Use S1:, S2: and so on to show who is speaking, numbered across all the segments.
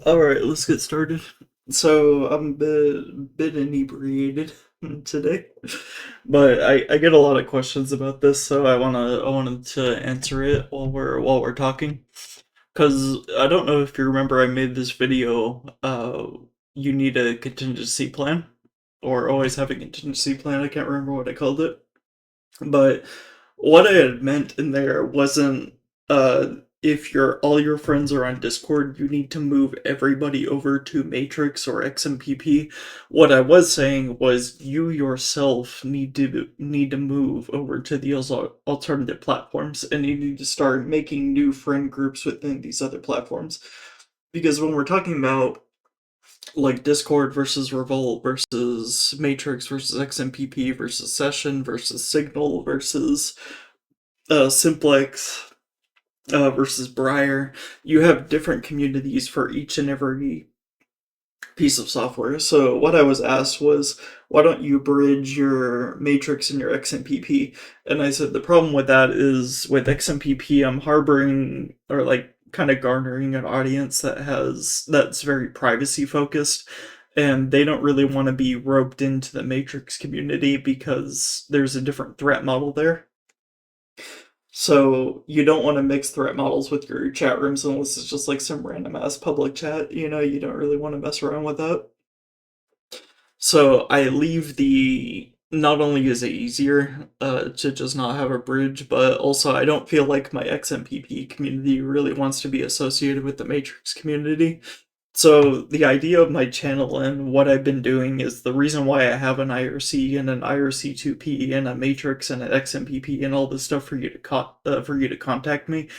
S1: Alright, let's get started. So, I'm a bit inebriated today, but I get a lot of questions about this, so I wanted to answer it while we're talking. Because I don't know if you remember, I made this video, you need a contingency plan, or always have a contingency plan. I can't remember what I called it. But what I had meant in there wasn't if all your friends are on Discord, you need to move everybody over to Matrix or XMPP. What I was saying was you yourself need to move over to these alternative platforms, and you need to start making new friend groups within these other platforms. Because when we're talking about like Discord versus Revolt versus Matrix versus XMPP versus Session versus Signal versus Simplex versus Briar. You have different communities for each and every piece of software. So what I was asked was, why don't you bridge your Matrix and your XMPP? And I said the problem with that is with XMPP, I'm harboring or like kind of garnering an audience that's very privacy focused. And they don't really want to be roped into the Matrix community because there's a different threat model there. So you don't want to mix threat models with your chat rooms unless it's just like some random ass public chat. You don't really want to mess around with that. So I leave the not only is it easier to just not have a bridge, but also I don't feel like my XMPP community really wants to be associated with the Matrix community. So the idea of my channel and what I've been doing is the reason why I have an IRC and an IRC2P and a Matrix and an XMPP and all this stuff for you to contact me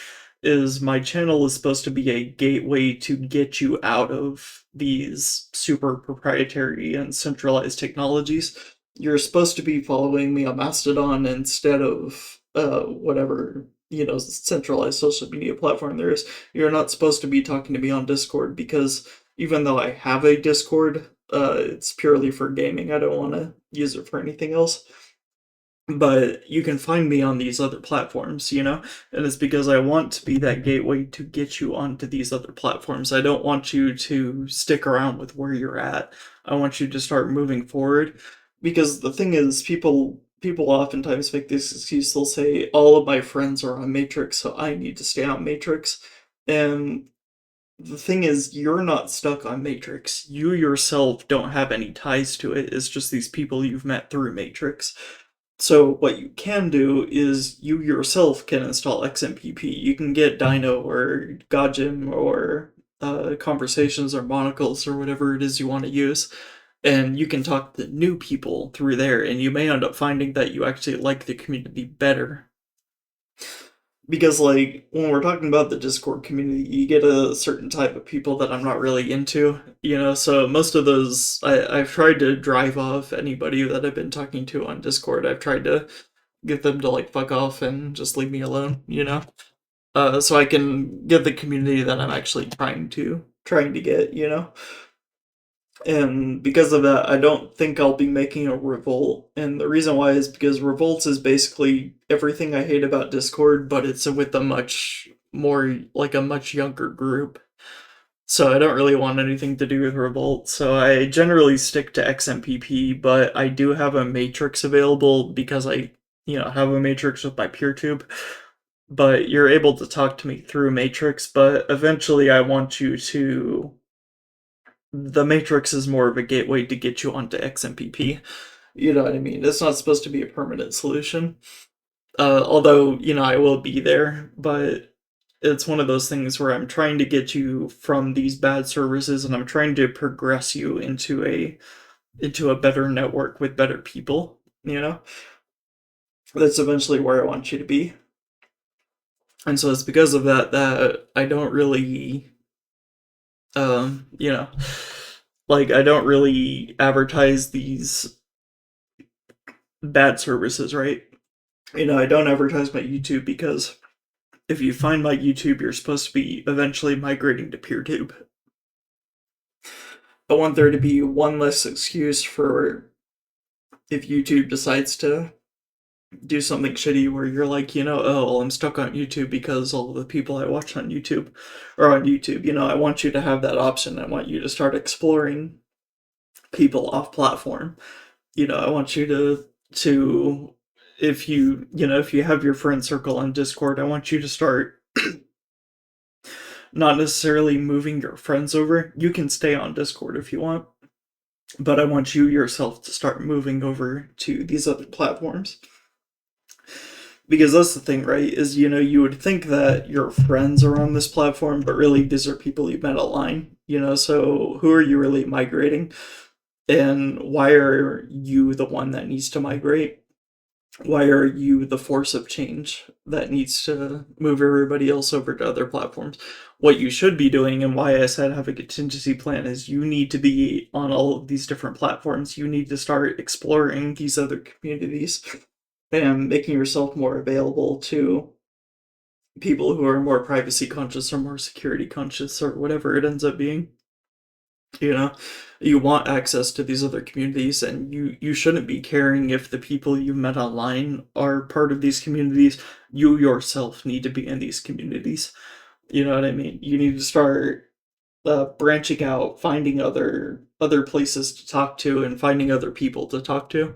S1: is my channel is supposed to be a gateway to get you out of these super proprietary and centralized technologies. You're supposed to be following me on Mastodon instead of whatever centralized social media platform there is. You're not supposed to be talking to me on Discord because even though I have a Discord, it's purely for gaming. I don't want to use it for anything else. But you can find me on these other platforms. And it's because I want to be that gateway to get you onto these other platforms. I don't want you to stick around with where you're at. I want you to start moving forward. Because the thing is, people oftentimes make this excuse. They'll say, all of my friends are on Matrix, so I need to stay on Matrix. And the thing is, you're not stuck on Matrix. You yourself don't have any ties to it. It's just these people you've met through Matrix. So what you can do is you yourself can install XMPP. You can get Dino or Gajim or Conversations or Monocles or whatever it is you want to use, and you can talk to new people through there, and you may end up finding that you actually like the community better. Because, like, when we're talking about the Discord community, you get a certain type of people that I'm not really into. So most of those, I've tried to drive off anybody that I've been talking to on Discord. I've tried to get them to, like, fuck off and just leave me alone. So I can get the community that I'm actually trying to get. And because of that, I don't think I'll be making a revolt. And the reason why is because revolts is basically everything I hate about Discord, but it's with a much more like a much younger group. So I don't really want anything to do with revolt. So I generally stick to XMPP, but I do have a matrix available because I have a matrix with my PeerTube. But you're able to talk to me through matrix, but eventually I want you to the Matrix is more of a gateway to get you onto XMPP. You know what I mean? It's not supposed to be a permanent solution. Although, I will be there, but it's one of those things where I'm trying to get you from these bad services and I'm trying to progress you into a better network with better people. That's eventually where I want you to be. And so it's because of that I don't really um, you know, like I don't really advertise these bad services, right? I don't advertise my YouTube because if you find my YouTube, you're supposed to be eventually migrating to PeerTube. I want there to be one less excuse for if YouTube decides to do something shitty where you're like, oh, well, I'm stuck on YouTube because all the people I watch on YouTube are on YouTube. I want you to have that option. I want you to start exploring people off platform. I want you to if if you have your friend circle on Discord, I want you to start not necessarily moving your friends over. You can stay on Discord if you want, but I want you yourself to start moving over to these other platforms. Because that's the thing, right? Is, you would think that your friends are on this platform, but really these are people you met online, so who are you really migrating? And why are you the one that needs to migrate? Why are you the force of change that needs to move everybody else over to other platforms? What you should be doing, and why I said have a contingency plan, is you need to be on all of these different platforms. You need to start exploring these other communities and making yourself more available to people who are more privacy conscious or more security conscious or whatever it ends up being. You want access to these other communities, and you shouldn't be caring if the people you met online are part of these communities. You yourself need to be in these communities. You know what I mean? You need to start branching out, finding other places to talk to, and finding other people to talk to.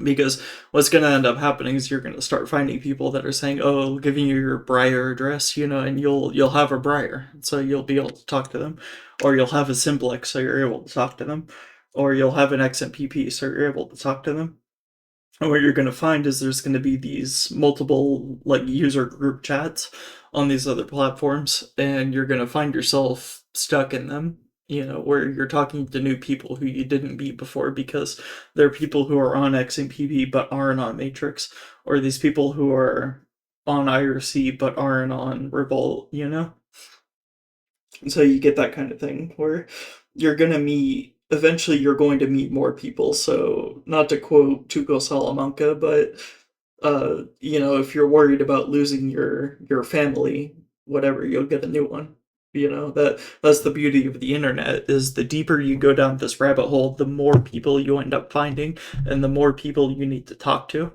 S1: Because what's going to end up happening is you're going to start finding people that are saying, "Oh, giving you your Briar address," and you'll have a Briar, so you'll be able to talk to them, or you'll have a Simplex, so you're able to talk to them, or you'll have an XMPP, so you're able to talk to them. And what you're going to find is there's going to be these multiple like user group chats on these other platforms, and you're going to find yourself stuck in them, where you're talking to new people who you didn't meet before because they're people who are on XMPP but aren't on Matrix, or these people who are on IRC but aren't on Revolt, So you get that kind of thing where eventually you're going to meet more people. So not to quote Tuco Salamanca, but if you're worried about losing your family, whatever, you'll get a new one. That's the beauty of the internet, is the deeper you go down this rabbit hole, the more people you end up finding, and the more people you need to talk to,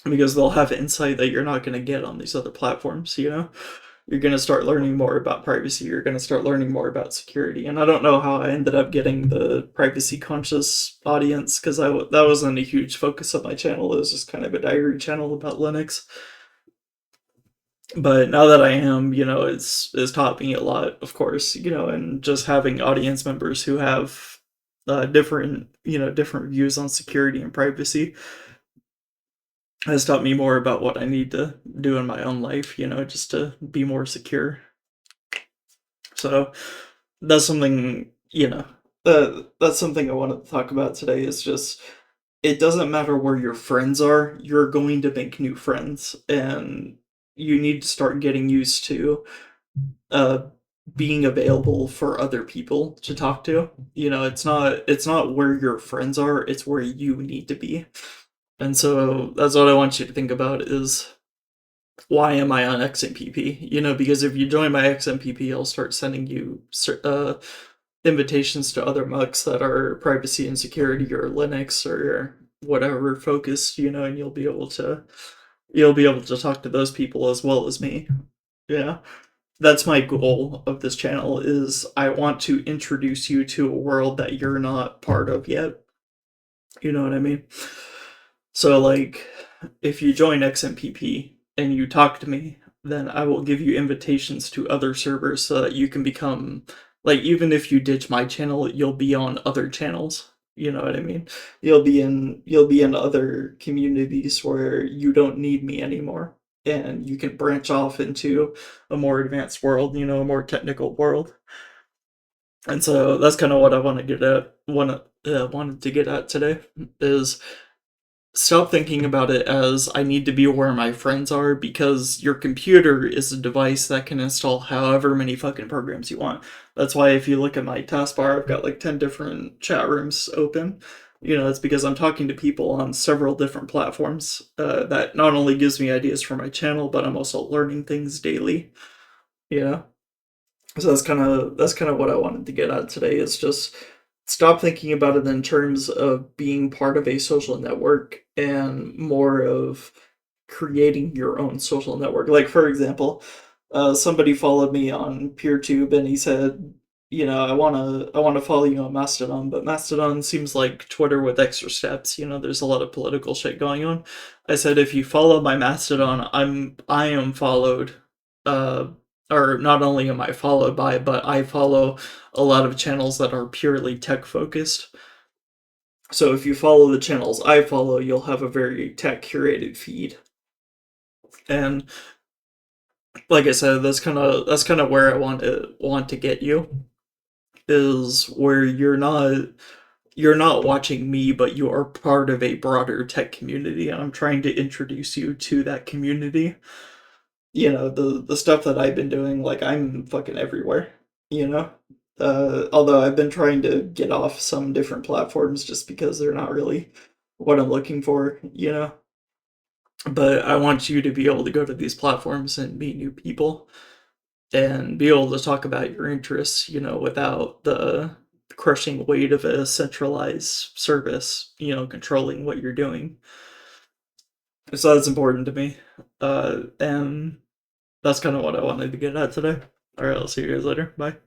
S1: because they'll have insight that you're not going to get on these other platforms. You're going to start learning more about privacy. You're going to start learning more about security. And I don't know how I ended up getting the privacy conscious audience, because that wasn't a huge focus of my channel. It was just kind of a diary channel about Linux. But now that I am, it's taught me a lot, of course, and just having audience members who have different views on security and privacy has taught me more about what I need to do in my own life, just to be more secure. So that's something, that's something I wanted to talk about today, is just, it doesn't matter where your friends are, you're going to make new friends, and you need to start getting used to uh being available for other people to talk to. It's not where your friends are, it's where you need to be. And so that's what I want you to think about, is why am I on XMPP? Because if you join my XMPP, I'll start sending you invitations to other mucks that are privacy and security or Linux or whatever focused, and you'll be able to talk to those people as well as me. Yeah. That's my goal of this channel, is I want to introduce you to a world that you're not part of yet. You know what I mean? So, like, if you join XMPP and you talk to me, then I will give you invitations to other servers so that you can become, like, even if you ditch my channel, you'll be on other channels. You know what I mean? You'll be in other communities where you don't need me anymore, and you can branch off into a more advanced world, a more technical world. And so that's kind of what I want to get at. Wanted to get at today, is stop thinking about it as I need to be where my friends are, because your computer is a device that can install however many fucking programs you want. That's why if you look at my taskbar, I've got like 10 different chat rooms open. It's because I'm talking to people on several different platforms. That not only gives me ideas for my channel, but I'm also learning things daily. So that's kind of what I wanted to get at today, is just stop thinking about it in terms of being part of a social network and more of creating your own social network. Like, for example, somebody followed me on PeerTube and he said, I wanna follow you on Mastodon, but Mastodon seems like Twitter with extra steps. There's a lot of political shit going on. I said, if you follow my Mastodon, I am followed. Uh, or not only am I followed by, but I follow a lot of channels that are purely tech focused. So if you follow the channels I follow, you'll have a very tech curated feed. And like I said, that's kind of where I want to get you, is where you're not watching me, but you are part of a broader tech community, and I'm trying to introduce you to that community. The stuff that I've been doing, like, I'm fucking everywhere, you know? Although I've been trying to get off some different platforms just because they're not really what I'm looking for. But I want you to be able to go to these platforms and meet new people and be able to talk about your interests, without the crushing weight of a centralized service, controlling what you're doing. So that's important to me. And that's kind of what I wanted to get at today. All right, I'll see you guys later. Bye.